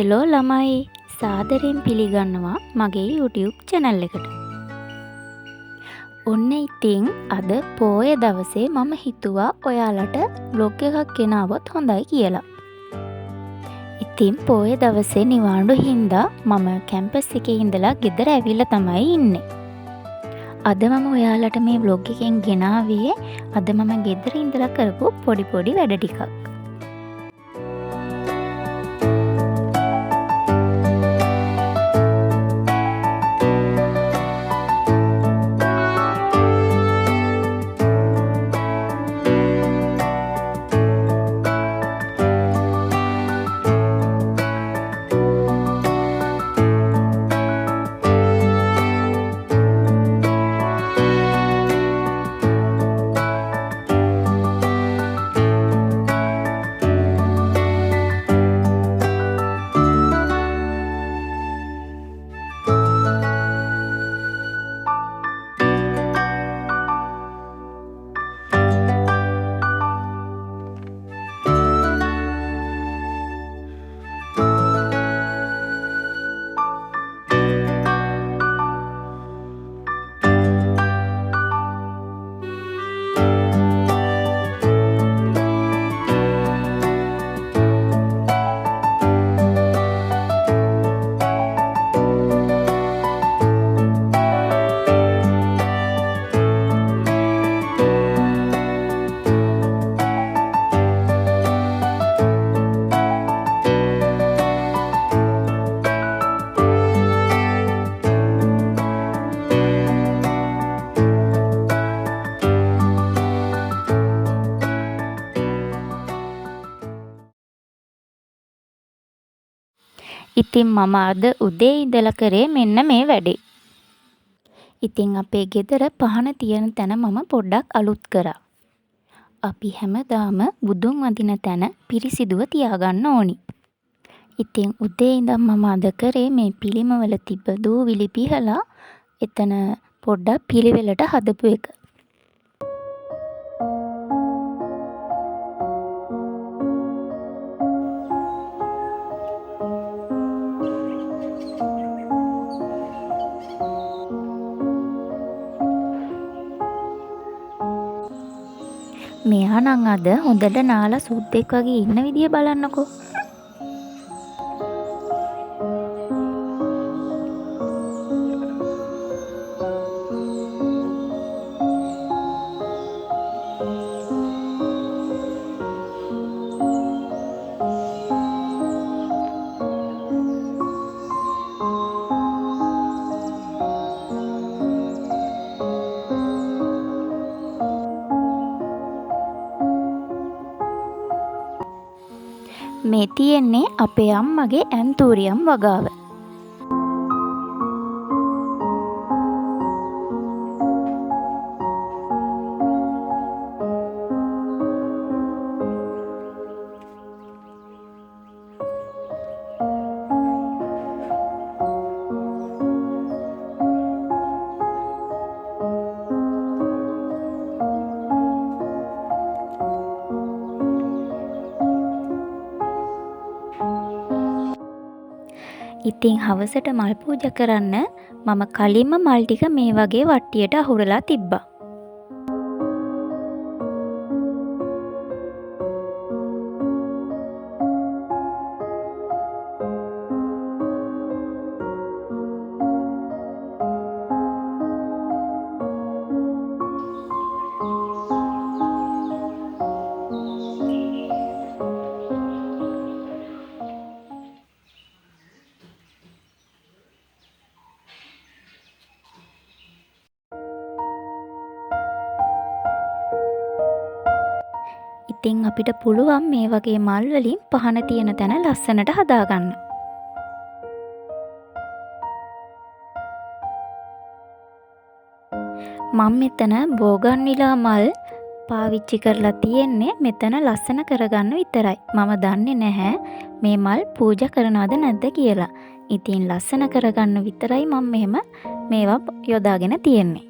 Hello ළමයි සාදරයෙන් පිළිගන්නවා මගේ YouTube channel එකට. ඔන්න ඉතින් අද පෝය දවසේ මම හිතුවා ඔයාලට vlog එකක් ගෙනාවොත් හොඳයි කියලා. ඉතින් පෝය දවසේ නිවාඩු හින්දා මම කැම්පස් එකේ ඉඳලා ගෙදර ඇවිල්ලා තමයි ඉන්නේ. අද මම ඔයාලට මේ vlog එකෙන් ගෙනාවේ අද මම ගෙදර ඉඳලා කරපු පොඩි වැඩ ටිකක්. ඉතින් මම අද උදේ ඉඳලා කරේ මෙන්න මේ වැඩේ. ඉතින් අපේ ගෙදර පහන තියෙන තැන මම පොඩ්ඩක් අලුත් කරා. අපි හැමදාම බුදුන් වඳින තැන පිරිසිදුව තියාගන්න ඕනි. ඉතින් උදේ ඉඳන් මම අද කරේ මේ පිළිමවල තිබ්බ දූවිලි පිහලා එතන පොඩ්ඩක් පිළිවෙලට හදපු එක. මෙයා නම් අද හොඳට නාලා සුද්දෙක් වගේ ඉන්න විදිය බලන්නකෝ. මේ තියෙන්නේ අපේ අම්මගේ ඇන්තූරියම් වගාව. ඉතින් හවසට මල් පූජා කරන්න මම කලින්ම මල් ටික මේ වගේ වට්ටියට අහුරලා තිබ්බා. ඉතින් අපිට පුළුවන් මේ වගේ මල් වලින් පහන තියෙන තැන ලස්සනට හදාගන්න. මම මෙතන බෝගන්විලා මල් පාවිච්චි කරලා තියෙන්නේ මෙතන ලස්සන කරගන්න විතරයි. මම දන්නේ නැහැ මේ මල් පූජා කරනවද නැද්ද කියලා. ඉතින් ලස්සන කරගන්න විතරයි මම මෙහෙම මේවා යොදාගෙන තියෙන්නේ.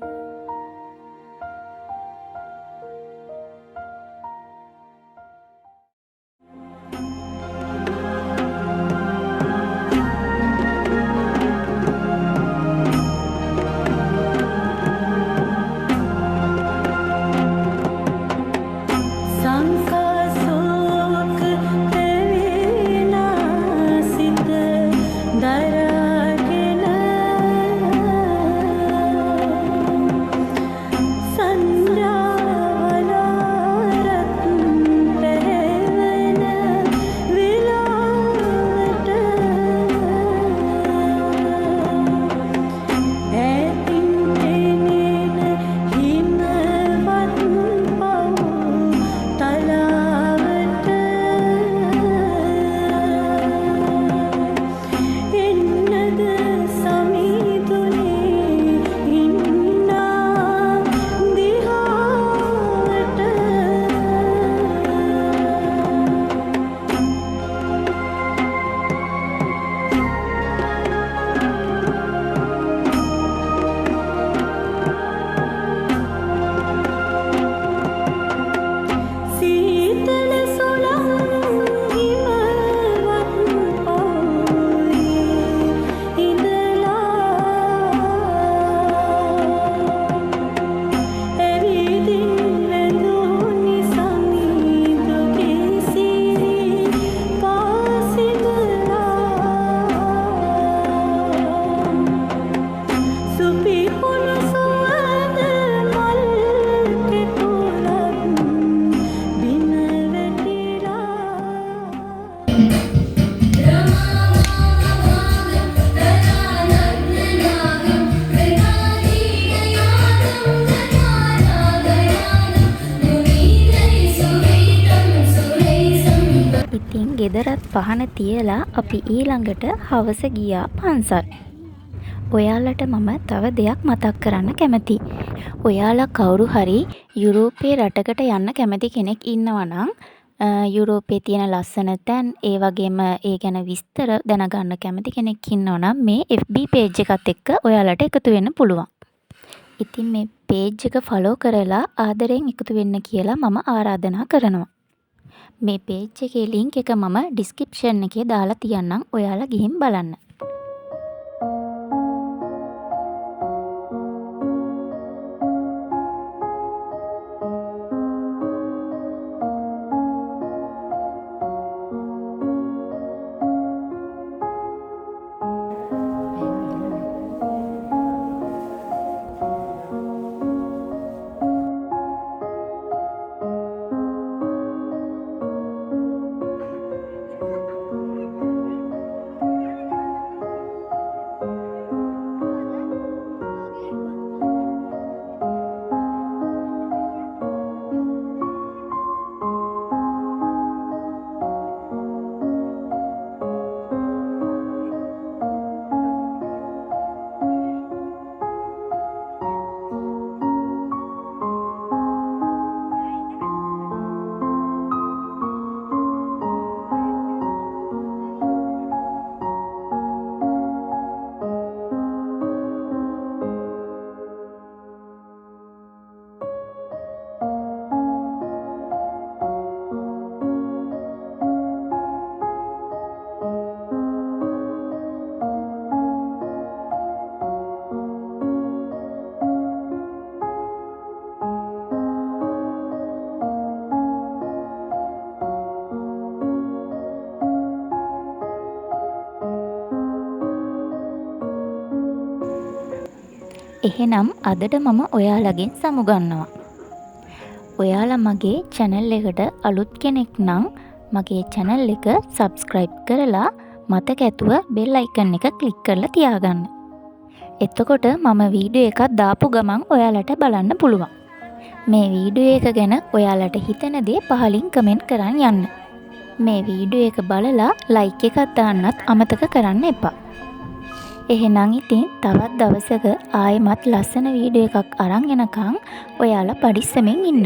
පහන තියලා අපි ඊළඟට හවස ගියා පන්සල්. ඔයාලට මම තව දෙයක් මතක් කරන්න කැමතියි. ඔයාලා කවුරු හරි යුරෝපයේ රටකට යන්න කැමති කෙනෙක් ඉන්නවා නම් යුරෝපයේ තියෙන ලස්සන තැන් ඒ වගේම ඒ ගැන විස්තර දැනගන්න කැමති කෙනෙක් ඉන්නවා නම් මේ FB page එකත් එක්ක ඔයාලට එකතු වෙන්න පුළුවන්. ඉතින් මේ page එක follow කරලා ආදරෙන් එකතු වෙන්න කියලා මම ආරාධනා කරනවා. මේ page එකේ link එක මම description එකේ දාලා තියන්නම්. ඔයාලා ගිහින් බලන්න. එහෙනම් අදට මම ඔයාලගෙන් සමුගන්නවා. ඔයාලා මගේ channel එකට අලුත් කෙනෙක් නම් මගේ channel එක subscribe කරලා මතක ඇතුව bell icon එක click කරලා තියාගන්න. එතකොට මම වීඩියෝ එකක් දාපු ගමන් ඔයාලට බලන්න පුළුවන්. මේ වීඩියෝ එක ගැන ඔයාලට හිතෙන දේ පහලින් comment කරන් යන්න. මේ වීඩියෝ එක බලලා like එකක් දාන්නත් අමතක කරන්න එපා. එහෙනම් ඉතින් තවත් දවසක ආයෙමත් ලස්සන වීඩියෝ එකක් අරන් එනකන් ඔයාලා පරිස්සමෙන් ඉන්න.